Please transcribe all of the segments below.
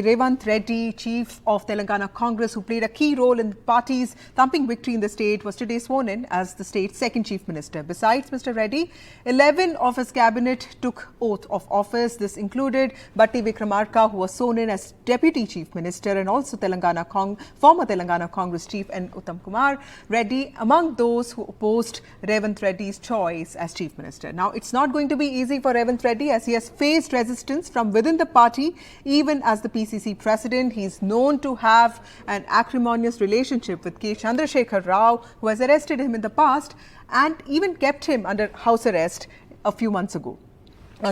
Revanth Reddy, Chief of Telangana Congress, who played a key role in the party's thumping victory in the state, was today sworn in as the state's second Chief Minister. Besides Mr. Reddy, 11 of his cabinet took oath of office. This included Batti Vikramarka, who was sworn in as Deputy Chief Minister, and also former Telangana Congress Chief and Uttam Kumar Reddy, among those who opposed Revanth Reddy's choice as Chief Minister. Now, it's not going to be easy for Revanth Reddy, as he has faced resistance from within the party, even as the PCC President. He's known to have an acrimonious relationship with K. Chandrasekhar Rao, who has arrested him in the past and even kept him under house arrest a few months ago.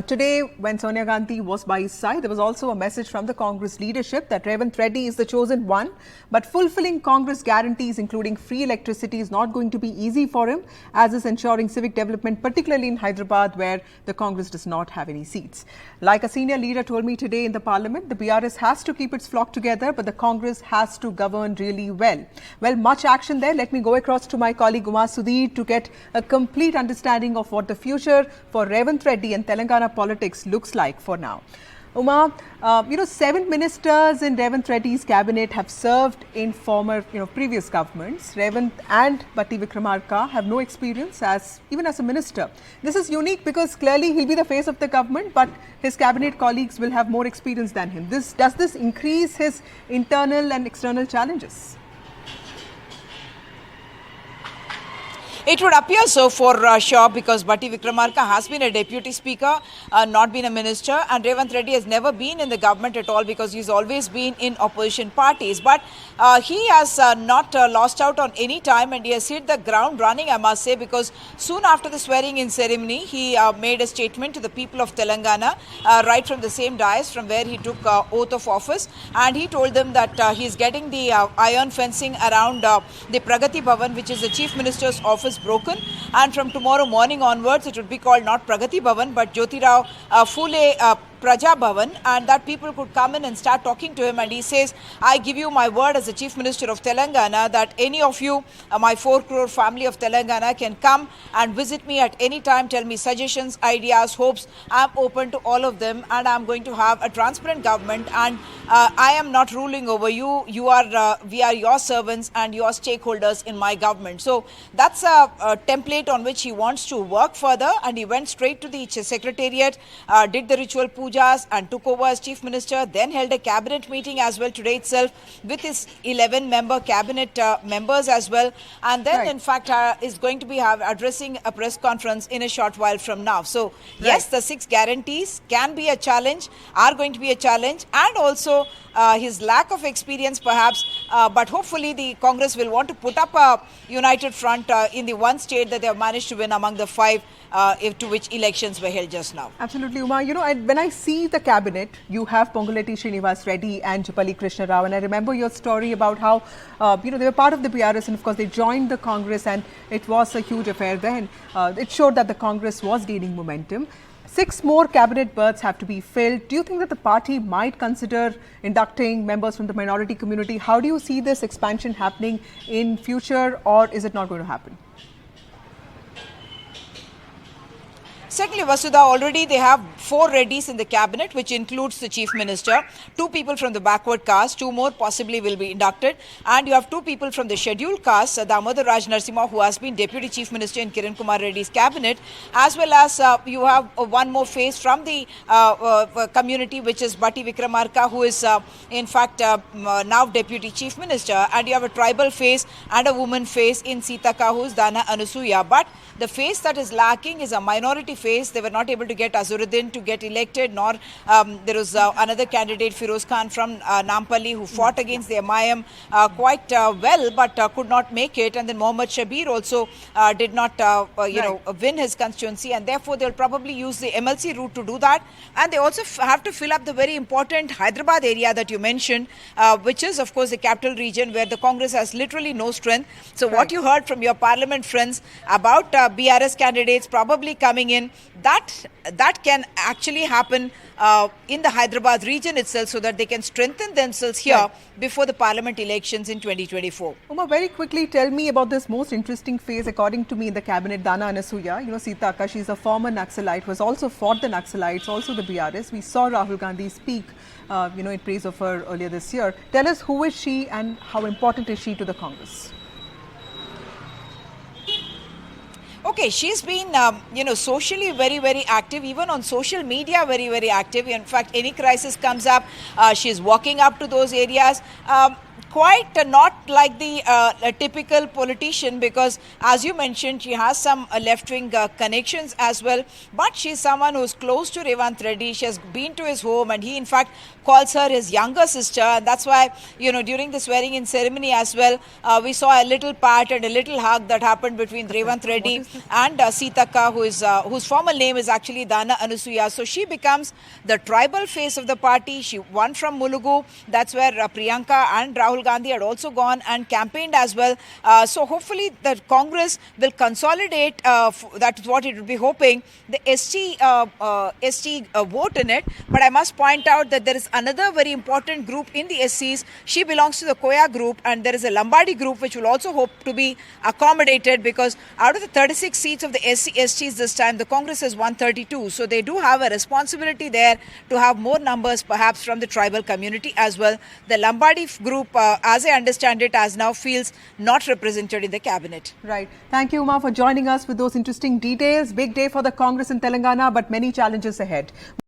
Today, when Sonia Gandhi was by his side, there was also a message from the Congress leadership that Revanth Reddy is the chosen one, but fulfilling Congress guarantees, including free electricity, is not going to be easy for him, as is ensuring civic development, particularly in Hyderabad, where the Congress does not have any seats. Like a senior leader told me today in the Parliament, the BRS has to keep its flock together, but the Congress has to govern really well. Well, much action there. Let me go across to my colleague Sudhir to get a complete understanding of what the future for Revanth Reddy and Telangana politics looks like for now. Uma, 7 ministers in Revanth Reddy's cabinet have served in previous governments. Revanth and Batti Vikramarka have no experience even as a minister. This is unique because clearly he'll be the face of the government, but his cabinet colleagues will have more experience than him. Does this increase his internal and external challenges? It would appear so for sure, because Batti Vikramarka has been a deputy speaker, not been a minister, and Revanth Reddy has never been in the government at all because he's always been in opposition parties. But he has not lost out on any time, and he has hit the ground running, I must say, because soon after the swearing-in ceremony, he made a statement to the people of Telangana right from the same dais from where he took oath of office, and he told them that he's getting the iron fencing around the Pragati Bhavan, which is the Chief Minister's office, broken, and from tomorrow morning onwards it would be called not Pragati Bhavan but Jyotirao Phule Praja Bhavan, and that people could come in and start talking to him. And he says, I give you my word as the Chief Minister of Telangana that any of you, my 4 crore family of Telangana, can come and visit me at any time, tell me suggestions, ideas, hopes. I'm open to all of them, and I'm going to have a transparent government, and I am not ruling over you. We are your servants and your stakeholders in my government. So that's a template on which he wants to work further, and he went straight to the secretariat, did the ritual pujas and took over as Chief Minister, then held a cabinet meeting as well today itself with his 11-member cabinet members as well, and then in fact is going to be addressing a press conference in a short while from now. So yes, the 6 guarantees can be a challenge, are going to be a challenge, and also his lack of experience perhaps, but hopefully the Congress will want to put up a united front in the one state that they have managed to win among the 5 to which elections were held just now. Absolutely, Uma. When I see the cabinet, you have Ponguleti Srinivas Reddy and Jupalli Krishna Rao, and I remember your story about how they were part of the BRS, and of course they joined the Congress, and it was a huge affair then. It showed that the Congress was gaining momentum. 6 more cabinet berths have to be filled. Do you think that the party might consider inducting members from the minority community? How do you see this expansion happening in future, or is it not going to happen? Certainly, Vasudha, already they have 4 Reddys in the cabinet, which includes the Chief Minister, 2 people from the backward caste, 2 more possibly will be inducted, and you have 2 people from the scheduled caste, Damodar Raj Narasimha, who has been Deputy Chief Minister in Kiran Kumar Reddy's cabinet, as well as you have one more face from the community, which is Batti Vikramarka, who is in fact now Deputy Chief Minister, and you have a tribal face and a woman face in Sitaka, who is Dana Anusuya. But the face that is lacking is a minority face. They were not able to get Azuruddin to get elected, nor there was another candidate, Firoz Khan from Nampally, who fought against the MIM quite well, but could not make it. And then Mohammad Shabir also did not win his constituency, and therefore they'll probably use the MLC route to do that. And they also have to fill up the very important Hyderabad area that you mentioned, which is of course the capital region, where the Congress has literally no strength. So what you heard from your parliament friends about BRS candidates probably coming in that can actually happen in the Hyderabad region itself, so that they can strengthen themselves here before the parliament elections in 2024. Uma, very quickly tell me about this most interesting phase, according to me, in the cabinet. Dana Anasuya, Sita Akka, she's a former Naxalite, was also fought the Naxalites, also the BRS. We saw Rahul Gandhi speak, in praise of her earlier this year. Tell us, who is she and how important is she to the Congress? Okay, she's been, socially very, very active, even on social media, very, very active. In fact, any crisis comes up, she's walking up to those areas. Quite not like the typical politician, because as you mentioned, she has some left-wing connections as well, but she's someone who's close to Revanth Reddy. She has been to his home, and he in fact calls her his younger sister, and that's why, during the swearing-in ceremony as well, we saw a little pat and a little hug that happened between Revanth Reddy and Sitaka, whose formal name is actually Dana Anasuya. So she becomes the tribal face of the party. She won from Mulugu. That's where Priyanka and Rahul Gandhi had also gone and campaigned as well. So hopefully the Congress will consolidate, that is what it would be hoping, the ST vote in it. But I must point out that there is another very important group in the SCs. She belongs to the Koya group, and there is a Lambadi group which will also hope to be accommodated, because out of the 36 seats of the SCs this time, the Congress has 132. So they do have a responsibility there to have more numbers perhaps from the tribal community as well. The Lambadi group, as I understand it, as now feels not represented in the cabinet. Right. Thank you, Uma, for joining us with those interesting details. Big day for the Congress in Telangana, but many challenges ahead.